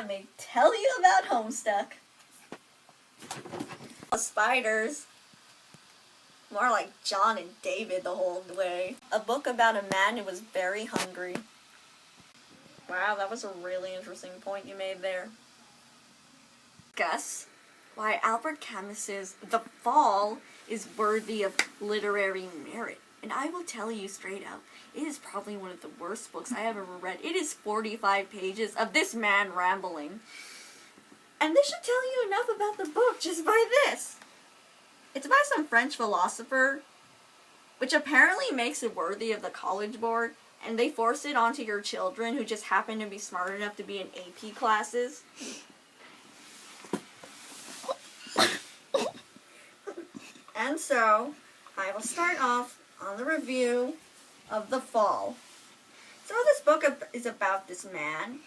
me tell you about Homestuck. Spiders. More like John and David the whole way. A book about a man who was very hungry. Wow, that was a really interesting point you made there. Guess why Albert Camus's The Fall is worthy of literary merit. And I will tell you straight out, it is probably one of the worst books I have ever read. It is 45 pages of this man rambling. And this should tell you enough about the book just by this. It's by some French philosopher, which apparently makes it worthy of the College Board, and they force it onto your children who just happen to be smart enough to be in AP classes. And so, I will start off on the review of The Fall. So this book is about this man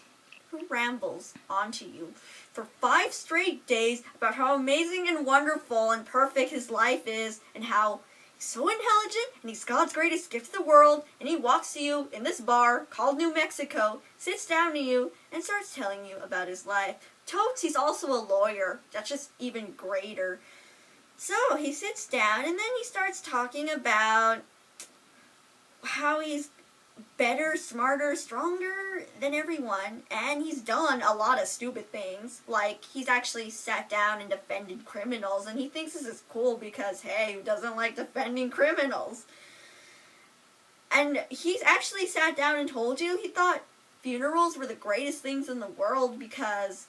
who rambles onto you for 5 straight days about how amazing and wonderful and perfect his life is, and how he's so intelligent and he's God's greatest gift to the world, and he walks to you in this bar called New Mexico, sits down to you, and starts telling you about his life. Totes, he's also a lawyer. That's just even greater. So he sits down and then he starts talking about how he's better, smarter, stronger than everyone, and he's done a lot of stupid things. Like, he's actually sat down and defended criminals, and he thinks this is cool because, hey, who doesn't like defending criminals? And he's actually sat down and told you he thought funerals were the greatest things in the world because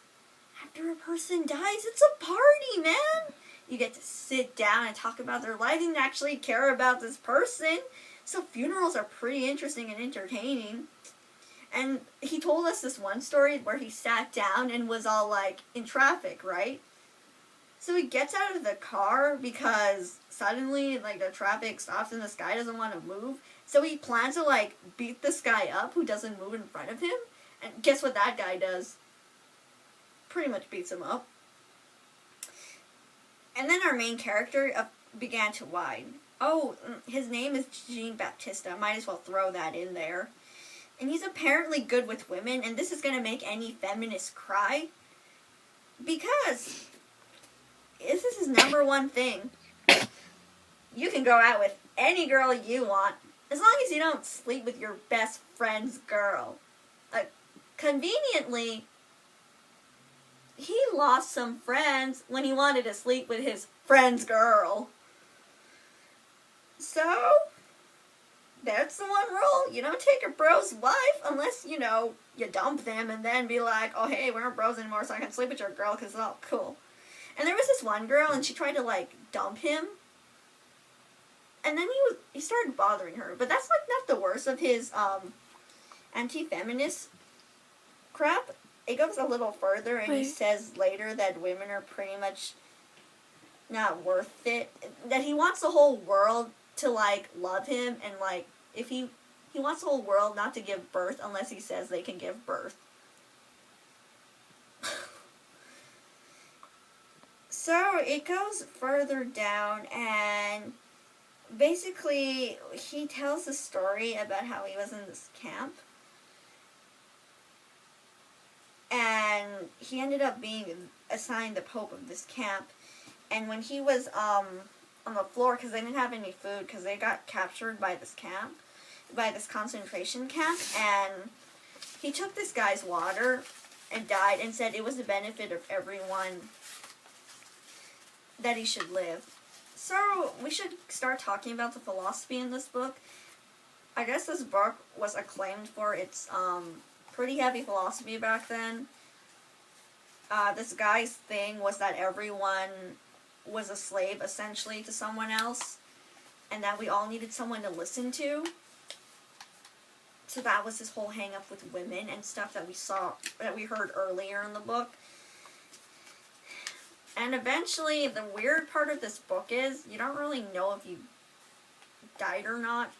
after a person dies, it's a party, man! You get to sit down and talk about their life and actually care about this person. So funerals are pretty interesting and entertaining. And he told us this one story where he sat down and was all like, in traffic, right? So he gets out of the car because suddenly, like, the traffic stops and this guy doesn't want to move. So he plans to, like, beat this guy up who doesn't move in front of him. And guess what that guy does? Pretty much beats him up. And then our main character began to whine. Oh, his name is Jean Baptista. Might as well throw that in there. And he's apparently good with women, and this is going to make any feminist cry. Because this is his number one thing. You can go out with any girl you want, as long as you don't sleep with your best friend's girl. Conveniently, he lost some friends when he wanted to sleep with his friend's girl. So, that's the one rule. You don't take a bro's wife unless, you dump them and then be like, oh, hey, we aren't bros anymore, so I can sleep with your girl because it's all cool. And there was this one girl, and she tried to, like, dump him. And then he started bothering her. But that's, like, not the worst of his, anti-feminist crap. It goes a little further, and he says later that women are pretty much not worth it. That he wants the whole world to, like, love him, and, like, if he wants the whole world not to give birth unless he says they can give birth. So, it goes further down, and basically, he tells the story about how he was in this camp. And he ended up being assigned the pope of this camp. And when he was on the floor, because they didn't have any food, because they got captured by this camp, by this concentration camp, and he took this guy's water and died and said it was the benefit of everyone that he should live. So we should start talking about the philosophy in this book. I guess this book was acclaimed for its pretty heavy philosophy back then. This guy's thing was that everyone was a slave, essentially, to someone else, and that we all needed someone to listen to. So that was his whole hang-up with women and stuff that we heard earlier in the book. And eventually, the weird part of this book is, you don't really know if you died or not,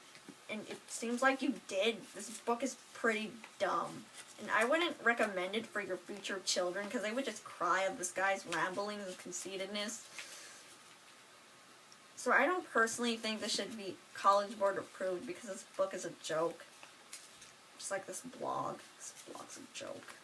and it seems like you did. This book is pretty dumb. And I wouldn't recommend it for your future children, because they would just cry of this guy's ramblings and conceitedness. So I don't personally think this should be College Board approved, because this book is a joke. Just like this blog. This blog's a joke.